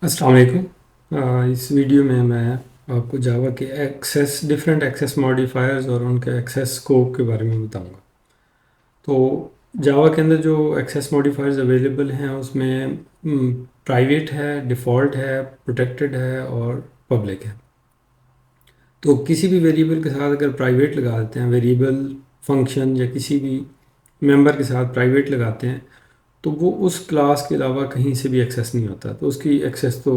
अस्सलाम वालेकुम। इस वीडियो में मैं आपको जावा के डिफरेंट एक्सेस मॉडिफायर्स और उनके एक्सेस स्कोप के बारे में बताऊंगा। तो जावा के अंदर जो एक्सेस मॉडिफायर्स अवेलेबल हैं उसमें प्राइवेट है, डिफ़ॉल्ट है, प्रोटेक्टेड है और पब्लिक है। तो किसी भी वेरिएबल के साथ अगर प्राइवेट लगा देते हैं, वेरिएबल फंक्शन या किसी भी मेंबर के साथ प्राइवेट लगाते हैं, तो वो उस क्लास के अलावा कहीं से भी एक्सेस नहीं होता। तो उसकी एक्सेस तो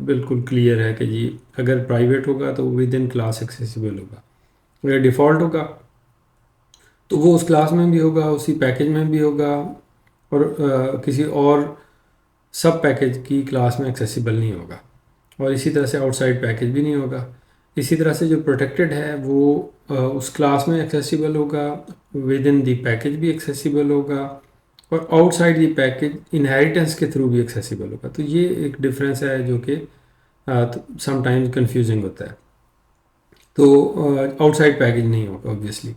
बिल्कुल क्लियर है कि जी अगर प्राइवेट होगा तो विद इन क्लास एक्सेसिबल होगा। अगर डिफ़ॉल्ट होगा तो वो उस क्लास में भी होगा, उसी पैकेज में भी होगा और किसी और सब पैकेज की क्लास में एक्सेसिबल नहीं होगा। और इसी तरह से आउटसाइड पैकेज भी नहीं होगा। इसी तरह से जो प्रोटेक्टेड है वो उस क्लास में एक्सेसिबल होगा, विद इन दी पैकेज भी एक्सेसिबल होगा और आउटसाइड दी पैकेज इनहेरिटेंस के थ्रू भी एक्सेसिबल होगा। तो ये एक डिफरेंस है जो कि समटाइम्स कंफ्यूजिंग होता है। तो आउटसाइड पैकेज नहीं होगा ऑब्वियसली।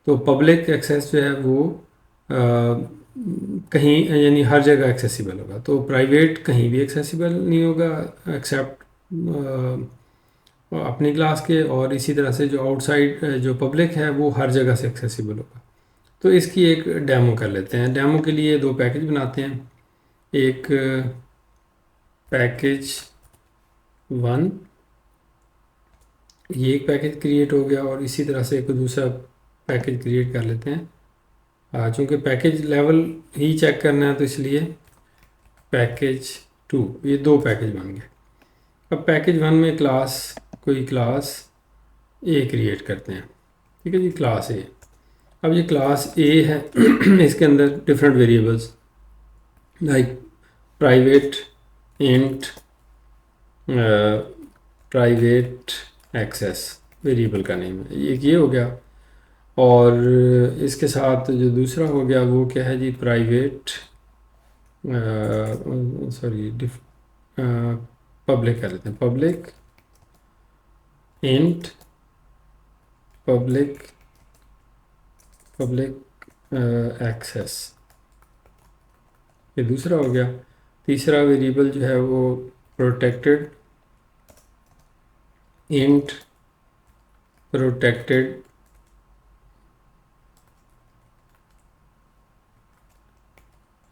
तो पब्लिक एक्सेस जो है वो कहीं यानी हर जगह एक्सेसिबल होगा। तो प्राइवेट कहीं भी एक्सेसिबल नहीं होगा एक्सेप्ट अपनी क्लास के, और इसी तरह से जो आउटसाइड जो पब्लिक है वो हर जगह से एक्सेसिबल होगा। तो इसकी एक डेमो कर लेते हैं। डेमो के लिए दो पैकेज बनाते हैं। एक पैकेज वन, ये एक पैकेज क्रिएट हो गया और इसी तरह से एक दूसरा पैकेज क्रिएट कर लेते हैं। चूँकि पैकेज लेवल ही चेक करना है तो इसलिए पैकेज टू, ये दो पैकेज बन गए। अब पैकेज वन में कोई क्लास ए क्रिएट करते हैं। ठीक है जी, क्लास ए। अब ये क्लास ए है इसके अंदर different variables like private, int, private access variable का नेम है, एक ये हो गया। और इसके साथ जो दूसरा हो गया वो क्या है जी, प्राइवेट सॉरी पब्लिक कर लेते हैं, पब्लिक इंट पब्लिक एक्सेस, ये दूसरा हो गया। तीसरा वेरिएबल जो है वो protected int protected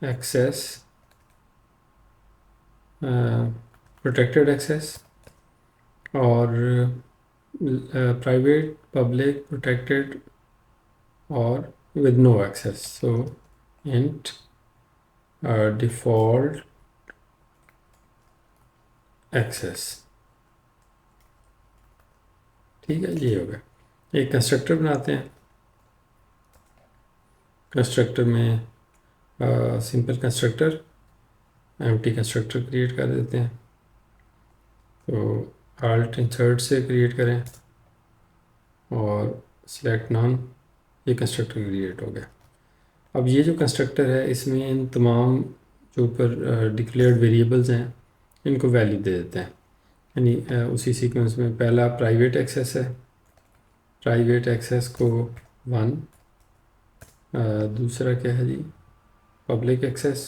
access, protected access और प्राइवेट पब्लिक प्रोटेक्टेड और with no access, so int default access। ठीक है, ये हो गया। एक कंस्ट्रक्टर बनाते हैं। कंस्ट्रक्टर में simple constructor empty constructor create कर देते हैं। तो आल्ट इंसर्ट से क्रिएट करें और सिलेक्ट नॉन, ये कंस्ट्रक्टर क्रिएट हो गया। अब ये जो कंस्ट्रक्टर है इसमें इन तमाम जो ऊपर डिक्लेयर्ड वेरिएबल्स हैं इनको वैल्यू दे देते हैं। यानी उसी सीक्वेंस में पहला प्राइवेट एक्सेस है, प्राइवेट एक्सेस को 1, दूसरा क्या है जी, पब्लिक एक्सेस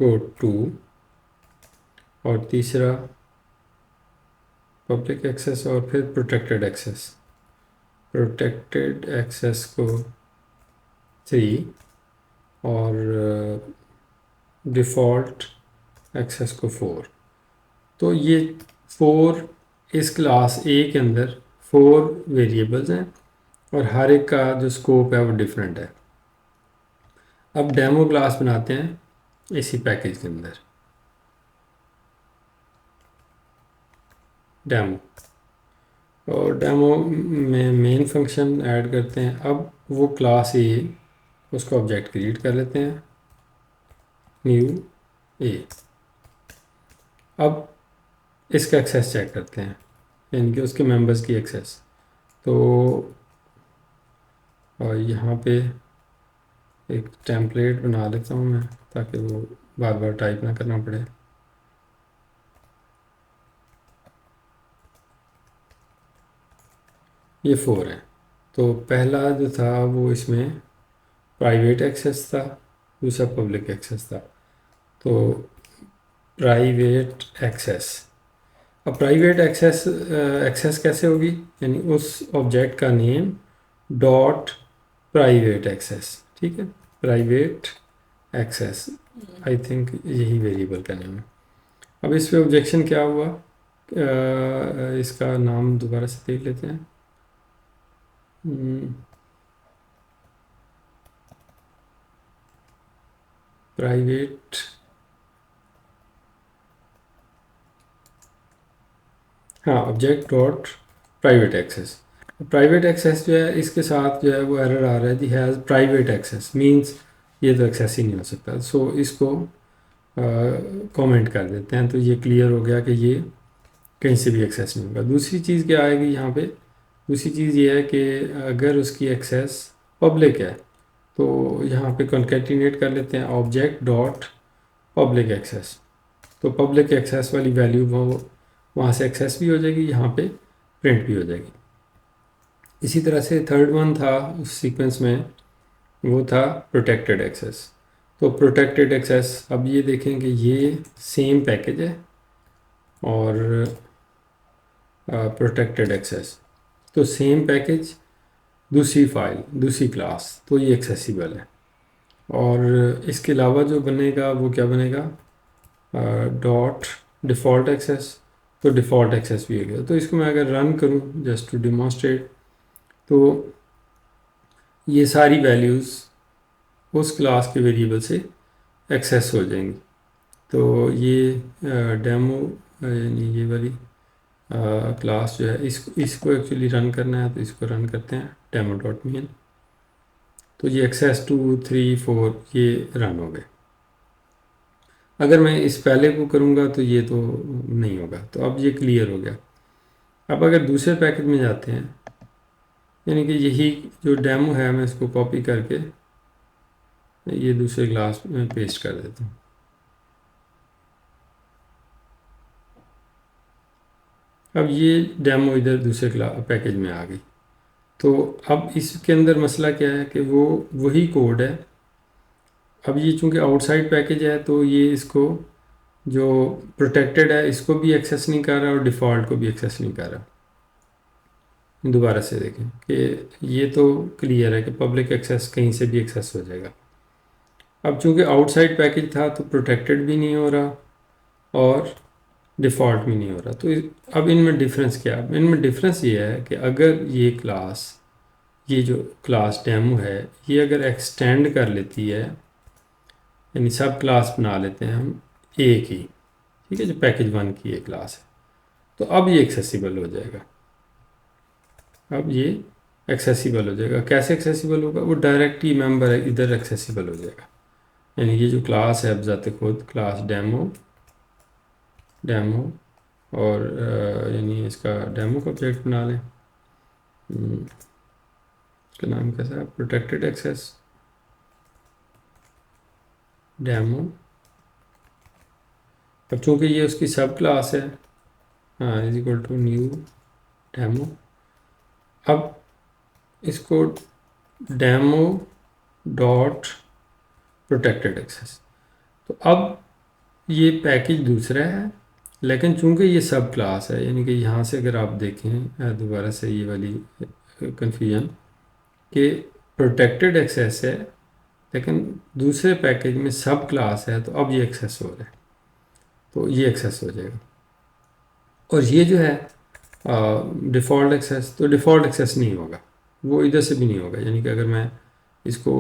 को 2 और तीसरा पब्लिक एक्सेस और फिर प्रोटेक्टेड एक्सेस, प्रोटेक्टेड एक्सेस को 3 और डिफ़ॉल्ट एक्सेस को 4। तो ये 4 इस क्लास ए के अंदर 4 वेरिएबल्स हैं और हर एक का जो स्कोप है वो डिफरेंट है। अब डेमो क्लास बनाते हैं इसी पैकेज के अंदर, डेमो, और डेमो में मेन फंक्शन ऐड करते हैं। अब वो क्लास ए, उसको ऑब्जेक्ट क्रिएट कर लेते हैं, न्यू ए। अब इसका एक्सेस चेक करते हैं, यानी कि उसके मेंबर्स की एक्सेस। तो और यहाँ पे एक टेम्पलेट बना लेता हूँ मैं ताकि वो बार बार टाइप ना करना पड़े। ये 4 है। तो पहला जो था वो इसमें प्राइवेट एक्सेस था, दूसरा पब्लिक एक्सेस था। तो प्राइवेट एक्सेस, अब प्राइवेट एक्सेस एक्सेस कैसे होगी, यानी उस ऑब्जेक्ट का नेम डॉट प्राइवेट एक्सेस, ठीक है, प्राइवेट एक्सेस, आई थिंक यही वेरिएबल का नेम है। अब इस पे ऑब्जेक्शन क्या हुआ, इसका नाम दोबारा से देख लेते हैं। प्राइवेट, हाँ, object dot private access. Private access जो है इसके साथ जो है वो एरर आ रहा है, दी हैज़ प्राइवेट एक्सेस, मींस ये तो एक्सेस ही नहीं हो सकता। सो इसको कमेंट कर देते हैं, तो ये क्लियर हो गया कि ये कहीं से भी एक्सेस नहीं होगा। दूसरी चीज़ क्या आएगी यहाँ पे, दूसरी चीज़ ये है कि अगर उसकी एक्सेस पब्लिक है तो यहाँ पे कॉन्केटिनेट कर लेते हैं ऑब्जेक्ट डॉट पब्लिक एक्सेस, तो पब्लिक एक्सेस वाली वैल्यू वो वहाँ से एक्सेस भी हो जाएगी, यहाँ पे प्रिंट भी हो जाएगी। इसी तरह से थर्ड वन था उस सीक्वेंस में, वो था प्रोटेक्टेड एक्सेस। तो प्रोटेक्टेड एक्सेस, अब ये देखें कि ये सेम पैकेज है और प्रोटेक्टेड एक्सेस, तो सेम पैकेज दूसरी फाइल दूसरी क्लास, तो ये एक्सेसिबल है। और इसके अलावा जो बनेगा वो क्या बनेगा, डॉट डिफ़ॉल्ट एक्सेस, तो डिफ़ॉल्ट एक्सेस भी हो गया। तो इसको मैं अगर रन करूं जस्ट टू डिमॉन्स्ट्रेट, तो ये सारी वैल्यूज़ उस क्लास के वेरिएबल से एक्सेस हो जाएंगी। तो ये डेमो यानी ये वाली क्लास जो है इसको एक्चुअली रन करना है, तो इसको रन करते हैं डेमो डॉट मेन। तो ये एक्सेस 2 3 4 ये रन हो गए। अगर मैं इस पहले को करूँगा तो ये तो नहीं होगा, तो अब ये क्लियर हो गया। अब अगर दूसरे पैकेज में जाते हैं, यानी कि यही जो डेमो है मैं इसको कॉपी करके ये दूसरे क्लास में पेस्ट कर देता हूँ। अब ये डेमो इधर दूसरे पैकेज में आ गई। तो अब इसके अंदर मसला क्या है कि वो वही कोड है। अब ये चूंकि आउटसाइड पैकेज है तो ये इसको जो प्रोटेक्टेड है इसको भी एक्सेस नहीं कर रहा और डिफ़ॉल्ट को भी एक्सेस नहीं कर रहा। दोबारा से देखें कि ये तो क्लियर है कि पब्लिक एक्सेस कहीं से भी एक्सेस हो जाएगा। अब चूंकि आउटसाइड पैकेज था तो प्रोटेक्टेड भी नहीं हो रहा और डिफ़ॉल्ट भी नहीं हो रहा। तो अब इनमें डिफरेंस क्या है, इनमें डिफरेंस ये है कि अगर ये क्लास, ये जो क्लास डेमो है, ये अगर एक्सटेंड कर लेती है, यानी सब क्लास बना लेते हैं हम ए की, ठीक है, जो पैकेज 1 की एक क्लास है, तो अब ये एक्सेसिबल हो जाएगा। अब ये एक्सेसिबल हो जाएगा। कैसे एक्सेसिबल होगा, वो डायरेक्ट ही मेंबर है इधर एक्सेसिबल हो जाएगा। यानी ये जो क्लास है, अब जाते खुद क्लास डेमो डेमो और यानी इसका डेमो का ऑब्जेक्ट बना लें। इसका नाम कैसा है, प्रोटेक्टेड एक्सेस डेमो। अब चूंकि ये उसकी सब क्लास है, हाँ, is equal to new demo. अब इसको डेमो डॉट प्रोटेक्टेड एक्सेस, तो अब ये पैकेज दूसरा है, लेकिन चूंकि ये सब क्लास है, यानी कि यहाँ से अगर आप देखें दोबारा से ये वाली कन्फ्यूजन कि प्रोटेक्टेड एक्सेस है लेकिन दूसरे पैकेज में सब क्लास है, तो अब ये एक्सेस हो रहा है, तो ये एक्सेस हो जाएगा। और ये जो है डिफ़ॉल्ट एक्सेस, तो डिफ़ॉल्ट एक्सेस नहीं होगा, वो इधर से भी नहीं होगा। यानी कि अगर मैं इसको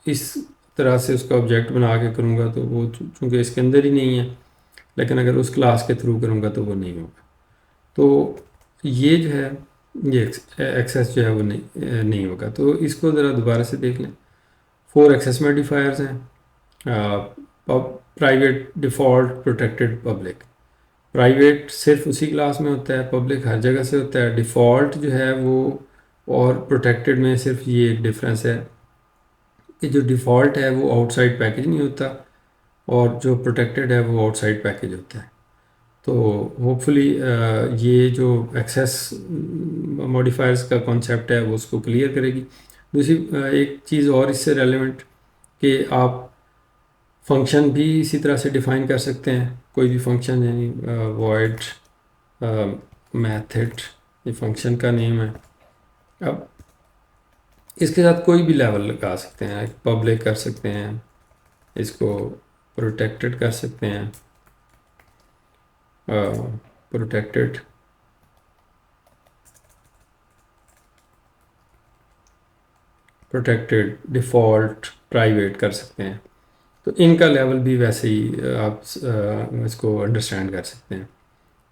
इस तरह से उसका ऑब्जेक्ट बना के करूँगा तो वो चूँकि इसके अंदर ही नहीं है, लेकिन अगर उस क्लास के थ्रू करूँगा तो वो नहीं होगा। तो ये जो है ये एक्सेस जो है वो नहीं होगा। तो इसको ज़रा दोबारा से देख लें। 4 एक्सेस मॉडिफायर्स हैं, private, default, protected, public. Private सिर्फ उसी क्लास में होता है, पब्लिक हर जगह से होता है, डिफ़ॉल्ट जो है वो और प्रोटेक्टेड में सिर्फ ये एक डिफरेंस है कि जो डिफ़ॉल्ट है वो आउटसाइड पैकेज नहीं होता और जो प्रोटेक्टेड है वो आउटसाइड पैकेज होता है। तो होपफुली ये जो एक्सेस मॉडिफायर्स का कॉन्सेप्ट है वो उसको क्लियर करेगी। दूसरी एक चीज़ और इससे रेलेवेंट कि आप फंक्शन भी इसी तरह से डिफ़ाइन कर सकते हैं, कोई भी फंक्शन, यानी वॉइड मेथड, ये फंक्शन का नेम है। अब इसके साथ कोई भी लेवल लगा सकते हैं, पब्लिक कर सकते हैं, इसको प्रोटेक्टेड कर सकते हैं, प्रोटेक्टेड, डिफ़ॉल्ट, प्राइवेट कर सकते हैं। तो इनका लेवल भी वैसे ही आप इसको अंडरस्टैंड कर सकते हैं।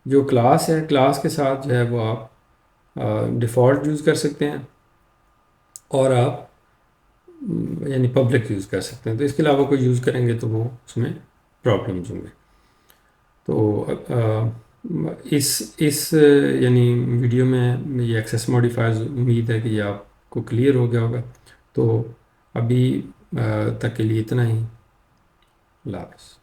जो क्लास है, क्लास के साथ जो है वो आप डिफ़ॉल्ट यूज़ कर सकते हैं, और आप यानी पब्लिक यूज़ कर सकते हैं। तो इसके अलावा कोई यूज़ करेंगे तो वो उसमें प्रॉब्लम्स होंगे। तो इस यानी वीडियो में ये एक्सेस मॉडिफायर्स, उम्मीद है कि ये आपको क्लियर हो गया होगा। तो अभी तक के लिए इतना ही। अल्लाह हाफ़िज़।